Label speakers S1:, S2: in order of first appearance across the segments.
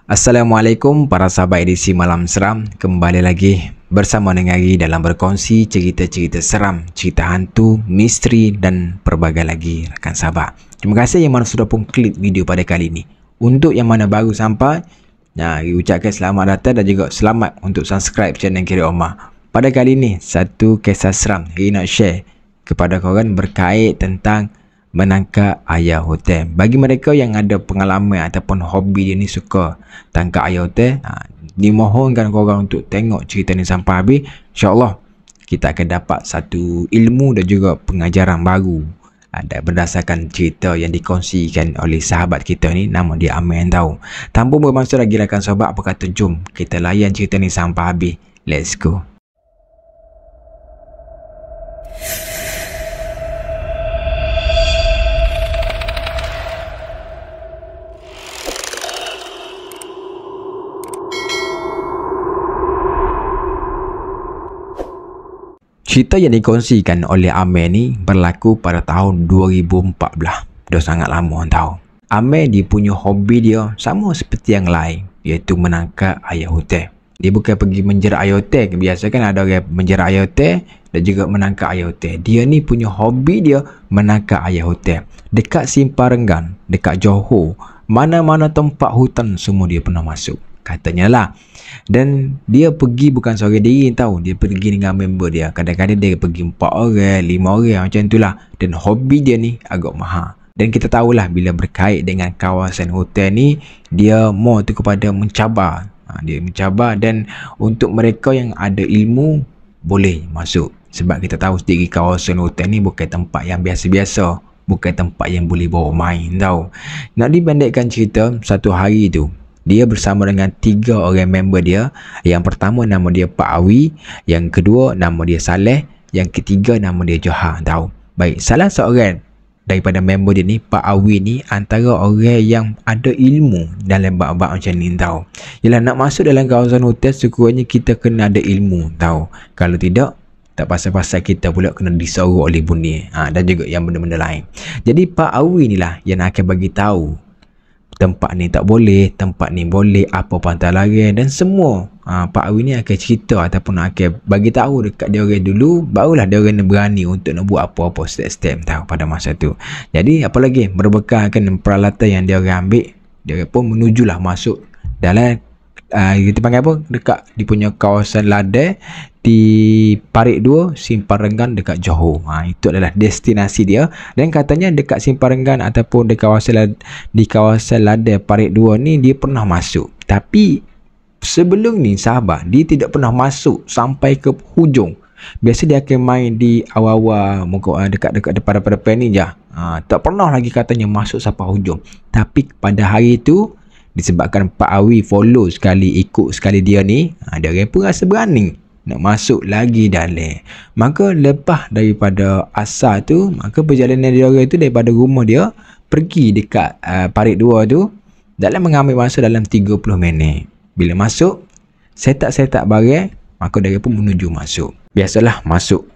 S1: Assalamualaikum para sahabat edisi Malam Seram. Kembali lagi bersama dengan Ari dalam berkongsi cerita-cerita seram, cerita hantu, misteri dan pelbagai lagi rakan sahabat. Terima kasih yang mana sudah pun klik video pada kali ini. Untuk yang mana baru sampai, Ari ucapkan selamat datang dan juga selamat untuk subscribe channel Kiri Omar. Pada kali ini, satu kisah seram Ari nak share kepada korang berkait tentang menangkap ayam hotel. Bagi mereka yang ada pengalaman ataupun hobi dia ni suka tangkap ayam hotel, dimohonkan korang untuk tengok cerita ni sampai habis. InsyaAllah kita akan dapat satu ilmu dan juga pengajaran baru berdasarkan cerita yang dikongsikan oleh sahabat kita ni, nama dia Amin tahu. Tanpa bermasa lagi rakan sahabat, apa kata jom kita layan cerita ni sampai habis. Let's go. Cerita yang dikongsikan oleh Amir ni berlaku pada tahun 2014. Dah sangat lama tahu. Amir dia punya hobi dia sama seperti yang lain, iaitu menangkap ayam hotel. Dia bukan pergi menjerat ayam hotel. Biasa kan ada orang menjerat ayam hotel dan juga menangkap ayam hotel. Dia ni punya hobi dia menangkap ayam hotel. Dekat Simpang Renggan, dekat Johor, mana-mana tempat hutan semua dia pernah masuk. Katanya lah. Dan dia pergi bukan seorang diri tahu. Dia pergi dengan member dia. Kadang-kadang dia pergi 4 orang, 5 orang macam itulah. Dan hobi dia ni agak mahal. Dan kita tahulah bila berkait dengan kawasan hotel ni, dia more tu kepada mencabar. Dia mencabar dan untuk mereka yang ada ilmu boleh masuk. Sebab kita tahu sendiri kawasan hotel ni bukan tempat yang biasa-biasa. Bukan tempat yang boleh bawa main tahu. Nak dipendekkan cerita, satu hari tu dia bersama dengan 3 orang member dia. Yang pertama nama dia Pak Awi, yang kedua nama dia Saleh, yang ketiga nama dia Johar tahu. Baik, salah seorang daripada member dia ni, Pak Awi ni, antara orang yang ada ilmu dalam bab-bab macam ni tahu. Yalah, nak masuk dalam kawasan hotel sekurangnya kita kena ada ilmu tahu. Kalau tidak, tak pasal-pasal kita pula kena disorok oleh bunyi dan juga yang benda-benda lain. Jadi Pak Awi ni lah yang akan bagi tahu tempat ni tak boleh, tempat ni boleh, apa pantai larang dan semua. Pak Awi ni akan cerita ataupun akan bagi tahu dekat dia orang dulu, barulah dia orang berani untuk nak buat apa-apa step-step tahu pada masa tu. Jadi apa lagi, berbekalkan peralatan yang dia orang ambil, dia orang pun menujulah masuk dalam kita panggil apa, dekat di punya kawasan ladang di Parit 2 Simpang Renggan dekat Johor. Itu adalah destinasi dia. Dan katanya dekat Simpang Renggan ataupun di kawasan ladang Parit 2 ni dia pernah masuk. Tapi sebelum ni sahabat, dia tidak pernah masuk sampai ke hujung. Biasa dia akan main di awal-awal dekat depan-depan ni je. Tak pernah lagi katanya masuk sampai hujung. Tapi pada hari tu disebabkan Pak Awi follow sekali, ikut sekali dia ni, dia orang pun rasa berani nak masuk lagi dalam. Maka lepas daripada asar tu, maka perjalanan dia orang tu daripada rumah dia pergi dekat Parit 2 tu dalam mengambil masa dalam 30 minit. Bila masuk, setak-setak barang, maka dia pun menuju masuk. Biasalah masuk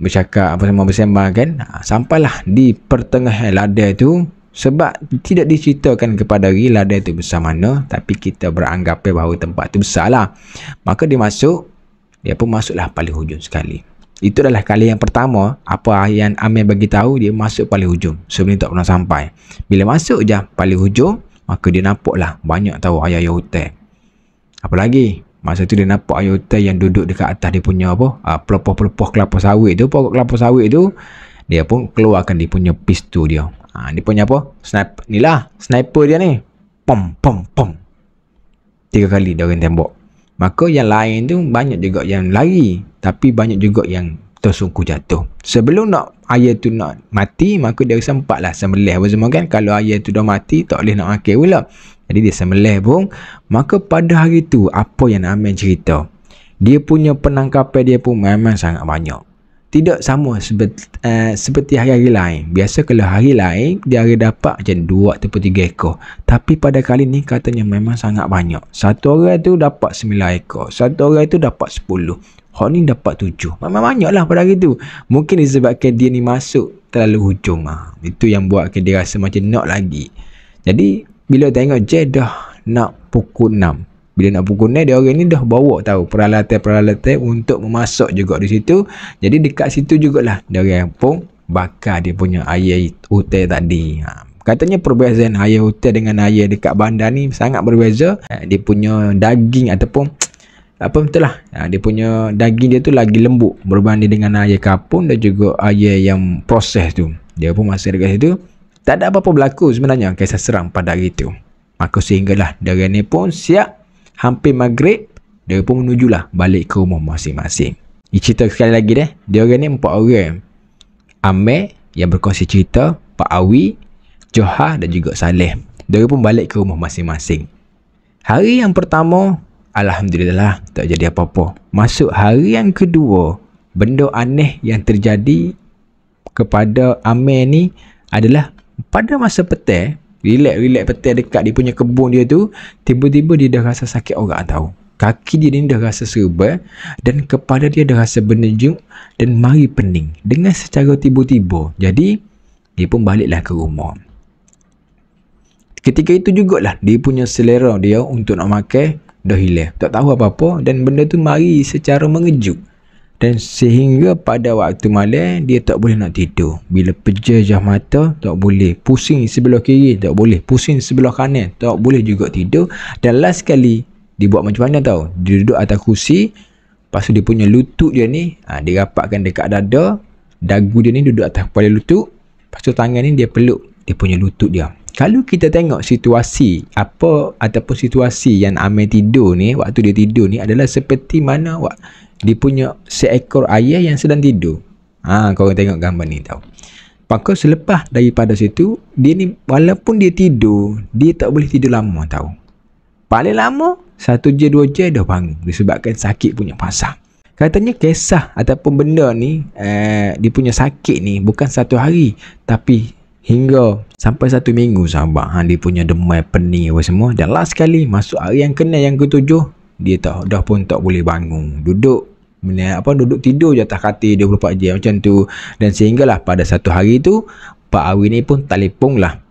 S1: bercakap apa semua bersembang kan. Sampailah di pertengahan ladang tu. Sebab tidak diceritakan kepada dia ladang tu besar mana, tapi kita beranggapan bahawa tempat tu besar lah. Maka dia masuk, dia pun masuklah paling hujung sekali. Itu adalah kali yang pertama apa yang Amir bagi tahu, dia masuk paling hujung. Sebelum ni tak pernah sampai. Bila masuk je paling hujung, maka dia nampaklah banyak tahu ayam hotel. Apa lagi? Masa tu dia nampak ayam hotel yang duduk dekat atas dia punya apa? Pelopoh-pelopoh kelapa sawit tu, pokok kelapa sawit tu, dia pun keluarkan dia punya pistol dia. Dia punya apa? Sniper. Inilah sniper dia ni. Pom pom pom. 3 kali dia orang tembak. Maka yang lain tu banyak juga yang lari, tapi banyak juga yang tersungkur jatuh. Sebelum nak ayam tu nak mati, maka dia sempatlah sembelih apa semua kan. Kalau ayam tu dah mati, tak boleh nak makan pula. Jadi dia sembelih pun. Maka pada hari tu, apa yang Amin cerita, dia punya penangkapan dia pun memang sangat banyak. Tidak sama seperti hari-hari lain. Biasa kalau hari lain dia akan dapat macam 2 atau 3 ekor. Tapi pada kali ni katanya memang sangat banyak. Satu orang tu dapat 9 ekor. Satu orang tu dapat 10. Hak ni dapat 7. Memang banyak lah pada hari tu. Mungkin disebabkan dia ni masuk terlalu hujung. Itu yang buatkan dia rasa macam nak lagi. Jadi bila tengok je dah nak pukul 6. Bila nak pukul 6, dia orang ni dah bawa tahu peralatan-peralatan untuk memasak juga di situ. Jadi dekat situ jugalah dia orang pun bakar dia punya air hutan tadi. Katanya perbezaan air hutan dengan air dekat bandar ni sangat berbeza. Dia punya daging ataupun apa betul lah, dia punya daging dia tu lagi lembut berbanding dengan air kapur dan juga air yang proses tu. Dia pun masa dekat situ tak ada apa-apa berlaku sebenarnya kisah seram pada hari tu. Maka sehinggalah dia orang ni pun siap. Hampir maghrib, dia pun menujulah balik ke rumah masing-masing. Cerita sekali lagi deh, dia orang ni 4 orang. Amir yang berkongsi cerita, Pak Awi, Johar dan juga Saleh. Dia pun balik ke rumah masing-masing. Hari yang pertama, alhamdulillah tak jadi apa-apa. Masuk hari yang kedua, benda aneh yang terjadi kepada Amir ni adalah pada masa petang, relax petang dekat dia punya kebun dia tu, tiba-tiba dia dah rasa sakit orang tahu. Kaki dia ni dah rasa serba dan kepala dia dah rasa berdenyut dan mari pening dengan secara tiba-tiba. Jadi dia pun baliklah ke rumah. Ketika itu jugalah dia punya selera dia untuk nak makan dah hilang. Tak tahu apa-apa dan benda tu mari secara mengejut. Dan sehingga pada waktu malam dia tak boleh nak tidur. Bila pejamkan mata tak boleh, pusing sebelah kiri tak boleh, pusing sebelah kanan tak boleh juga tidur. Dan last sekali dia buat macam mana tahu? Dia duduk atas kursi, lepas tu dia punya lutut dia ni dia rapatkan dekat dada, dagu dia ni duduk atas kepala lutut, lepas tu tangan ni dia peluk dia punya lutut dia. Kalau kita tengok situasi apa ataupun situasi yang Amir tidur ni, waktu dia tidur ni adalah seperti mana dia punya seekor ayam yang sedang tidur. Korang tengok gambar ni tahu. Maka selepas daripada situ, dia ni walaupun dia tidur, dia tak boleh tidur lama tahu. Paling lama 1 jam 2 jam dah bangun disebabkan sakit punya pasang. Katanya kisah ataupun benda ni dia punya sakit ni bukan 1 hari tapi hingga sampai 1 minggu sahabat. Dia punya demam, pening apa semua. Dan last sekali masuk hari yang kena yang ke-7, dia dah pun tak boleh bangun. Duduk tidur je atas katil 24 jam macam tu. Dan sehinggalah pada satu hari tu Pak Awi ni pun telefon lah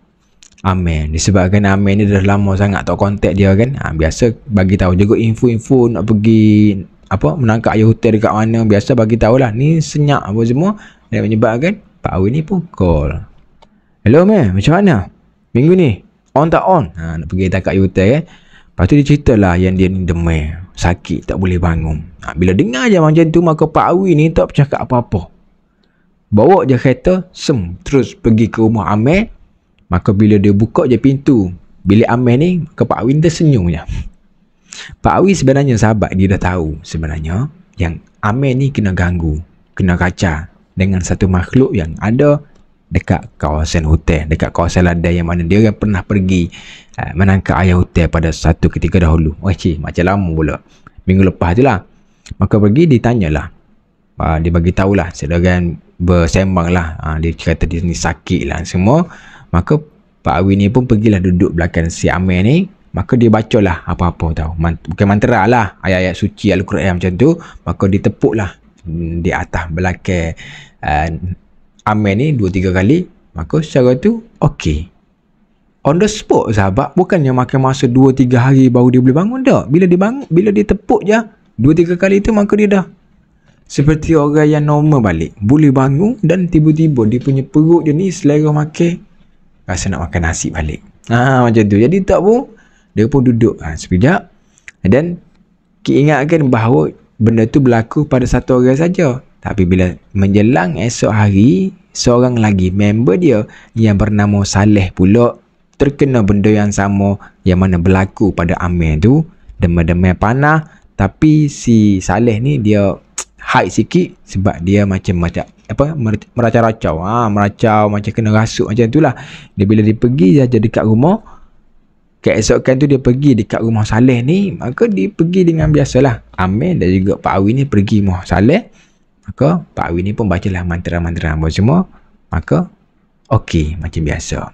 S1: Amir. Disebabkan Amir ni dah lama sangat tak kontak dia kan. Biasa bagi tahu juga info-info nak pergi menangkap ayam hutan dekat mana. Biasa bagi tahulah ni senyap apa semua. Dan menyebabkan Pak Awi ni pun call. Hello Amir, macam mana? Minggu ni on tak on? Nak pergi tangkap ayam hutan kan. Lepas tu dia ceritalah yang dia ni demam, sakit, tak boleh bangun. Bila dengar je macam tu, maka Pak Awi ni tak bercakap apa-apa. Bawa je kereta, terus pergi ke rumah Amir. Maka bila dia buka je pintu bilik Amir ni, ke Pak Awi ni tersenyum je. Pak Awi sebenarnya sahabat dia dah tahu sebenarnya yang Amir ni kena ganggu, kena kacau dengan satu makhluk yang ada dekat kawasan hutan, dekat kawasan ladang yang mana dia kan pernah pergi menangkap ayam hutan pada satu ketika dahulu. Macam lama pula, minggu lepas tu lah. Maka pergi ditanyalah, dia bagi tahulah, sedangkan bersembang lah. Dia kata dia ni sakit lah semua. Maka Pak Awi ni pun pergilah duduk belakang si Amir ni. Maka dia bacalah apa-apa tahu, bukan mantra lah, ayat-ayat suci Al-Quran macam tu. Maka ditepuklah di atas belakang Amir ni 2-3 kali. Maka secara tu okey, on the spot sahabat. Bukannya makan masa 2-3 hari baru dia boleh bangun tak. Bila dia bangun, bila dia tepuk je 2-3 kali tu, maka dia dah seperti orang yang normal balik, boleh bangun. Dan tiba-tiba dia punya perut dia ni selera makan, rasa nak makan nasi balik. Macam tu. Jadi tak pun, dia pun duduk sekejap. Dan ingatkan bahawa benda tu berlaku pada satu orang saja. Tapi bila menjelang esok hari, seorang lagi member dia yang bernama Saleh pula terkena benda yang sama yang mana berlaku pada Amir tu. Demam-demam panah. Tapi si Saleh ni dia hide sikit sebab dia macam meracau-racau. Meracau macam kena rasuk macam tu lah. Bila dia pergi saja dekat rumah, keesokan tu dia pergi dekat rumah Saleh ni. Maka dia pergi dengan biasalah. Amir dan juga Pak Awi ni pergi rumah Saleh. Maka Pak Awi ni pun bacalah mantra-mantra apa semua. Maka okey macam biasa.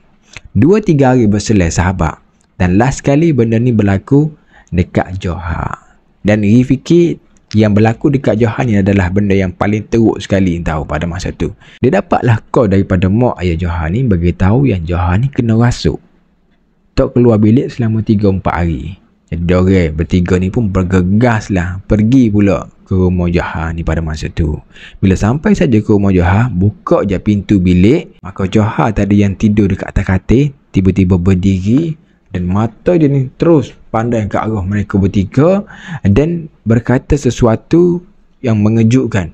S1: 2-3 hari berselang sahabat. Dan last sekali benda ni berlaku dekat Johar. Dan dia fikir yang berlaku dekat Johar ni adalah benda yang paling teruk sekali tahu pada masa tu. Dia dapatlah call daripada mak ayah Johar ni bagi tahu yang Johar ni kena rasuk. tak keluar bilik selama 3-4 hari. Jadi diorang bertiga ni pun bergegas lah pergi pula ke rumah Johar ni pada masa tu. Bila sampai saja ke rumah Johar, buka je pintu bilik, maka Johar tadi yang tidur dekat atas katil tiba-tiba berdiri dan mata dia ni terus pandang ke arah mereka bertiga dan berkata sesuatu yang mengejutkan.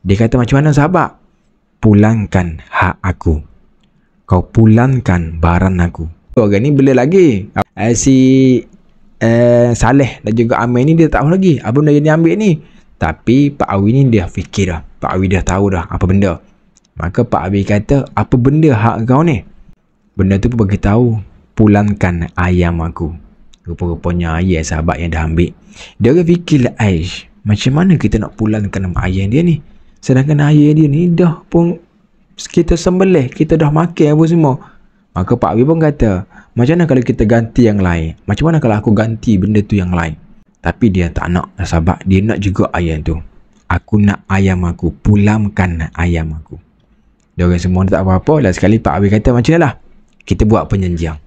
S1: Dia kata, macam mana sahabat? Pulangkan hak aku. Kau pulangkan barang aku. Orang ni bela lagi. Si Saleh dan juga Amir ni dia tak tahu lagi apa benda yang dia ambil ni. Tapi Pak Awi ni dia fikir dah. Pak Awi dah tahu dah apa benda. Maka Pak Awi kata, apa benda hak kau ni? Benda tu pun bagi tahu, pulangkan ayam aku. Rupa-rupanya ayam sahabat yang dah ambil. Dia orang fikirlah, Aish, macam mana kita nak pulangkan ayam dia ni? Sedangkan ayam dia ni dah pun kita sembelih, kita dah makan apa semua. Maka Pak Awi pun kata, macam mana kalau kita ganti yang lain? Macam mana kalau aku ganti benda tu yang lain? Tapi dia tak nak sahabat, dia nak juga ayam tu. Aku nak ayam aku, pulangkan ayam aku. Dia orang semua tak apa-apa. Last sekali Pak Awi kata, macam lah, kita buat perjanjian.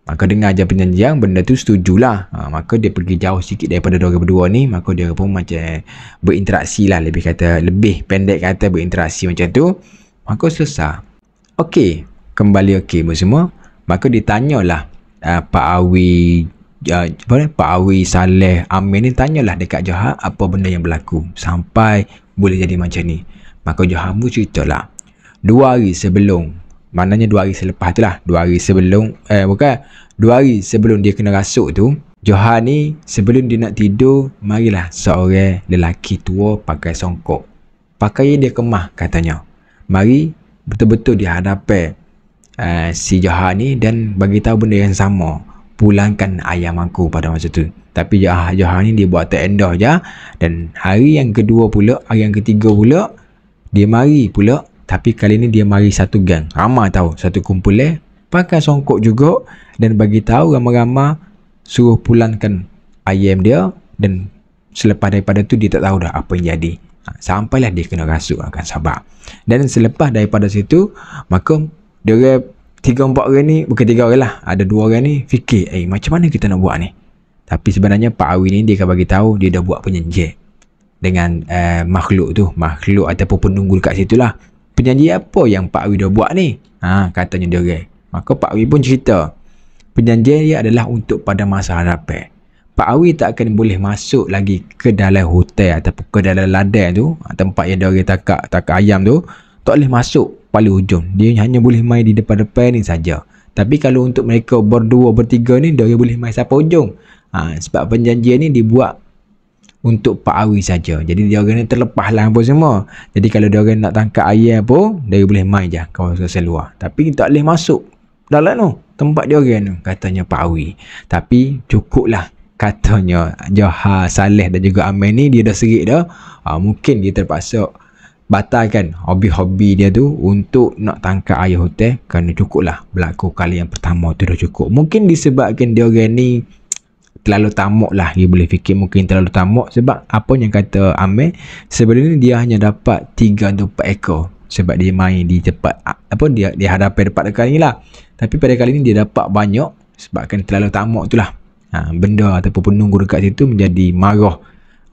S1: Maka dengar je perjanjian, benda tu setujulah. Maka dia pergi jauh sikit daripada diorang berdua ni. Maka dia pun macam berinteraksi lah. Lebih pendek kata berinteraksi macam tu. Maka selesai. Okey, kembali okey semua. Maka ditanyalah Pak Awi, Pak Awi, Saleh, Amir ni tanyalah dekat Johar apa benda yang berlaku sampai boleh jadi macam ni. Maka Johar pun ceritalah 2 hari sebelum, maknanya 2 hari selepas tu lah, 2 hari sebelum 2 hari sebelum dia kena rasuk tu, Johar ni sebelum dia nak tidur, marilah seorang lelaki tua pakai songkok. Pakaian dia kemah katanya. Mari betul-betul di hadapan si Johar ni dan bagi tahu benda yang sama, pulangkan ayam aku pada masa tu. Tapi Johar ni dia buat tak endah je. Dan hari yang kedua pula, hari yang ketiga pula, dia mari pula. Tapi kali ni dia mari satu gang, ramai tahu, satu kumpulan, pakai songkok juga dan bagi tahu ramai-ramai suruh pulangkan ayam dia. Dan selepas daripada tu dia tak tahu dah apa yang jadi. Sampailah dia kena rasuk akan sabar. Dan selepas daripada situ, maka dia 3-4 orang ni, bukan 3 orang lah, ada 2 orang ni fikir, macam mana kita nak buat ni? Tapi sebenarnya Pak Awi ni dia akan bagi tahu dia dah buat perjanjian dengan makhluk ataupun penunggu dekat situ lah. Perjanjian apa yang Pak Awi dah buat ni? Katanya dia orang. Maka Pak Awi pun cerita, perjanjian dia adalah untuk pada masa hadapan. Pak Awi tak akan boleh masuk lagi ke dalam hotel ataupun ke dalam ladang tu, tempat yang dia orang takak ayam tu, tak boleh masuk paling hujung. Dia hanya boleh main di depan-depan ni saja. Tapi kalau untuk mereka berdua, bertiga ni, dia boleh main sampai hujung. Sebab perjanjian ni dibuat untuk Pak Awi saja. Jadi dia orang ni terlepas lah apa semua. Jadi kalau dia orang nak tangkap ayam pun, dia boleh main je kawasan luar. Tapi tak boleh masuk dalam tu, tempat dia orang tu, katanya Pak Awi. Tapi cukup lah, katanya Johar, Saleh dan juga Amir ni dia dah serik dah. Mungkin dia terpaksa batalkan hobi-hobi dia tu untuk nak tangkap ayam hotel, kerana cukup lah berlaku kali yang pertama tu dah cukup. Mungkin disebabkan dia orang ni terlalu tamak lah, dia boleh fikir mungkin terlalu tamak. Sebab apa yang kata Amir, sebelum ni dia hanya dapat 3 atau 4 ekor sebab dia main di tempat dia hadapan dekat kali ni lah. Tapi pada kali ni dia dapat banyak sebabkan terlalu tamak tu lah. Benda ataupun penunggu dekat situ menjadi marah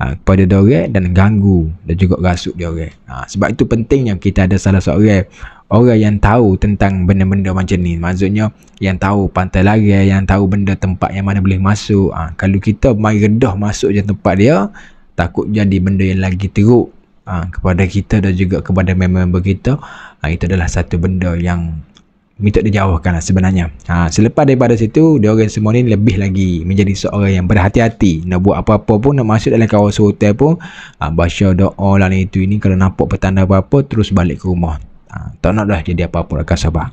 S1: kepada diorang dan ganggu dan juga rasuk diorang. Sebab itu pentingnya kita ada salah seorang orang yang tahu tentang benda-benda macam ni. Maksudnya yang tahu pantai lari, yang tahu benda tempat yang mana boleh masuk. Kalau kita main redah masuk je tempat dia, takut jadi benda yang lagi teruk kepada kita dan juga kepada member kita. Itu adalah satu benda yang minta dijauhkan lah sebenarnya. Selepas daripada situ, dia orang semua ni lebih lagi menjadi seorang yang berhati-hati. Nak buat apa-apa pun, nak masuk dalam kawasan hotel pun, baca doa lah ni itu ini. Kalau nampak petanda apa-apa, terus balik ke rumah. Tak nak dah jadi apa-apa, rakan sabar.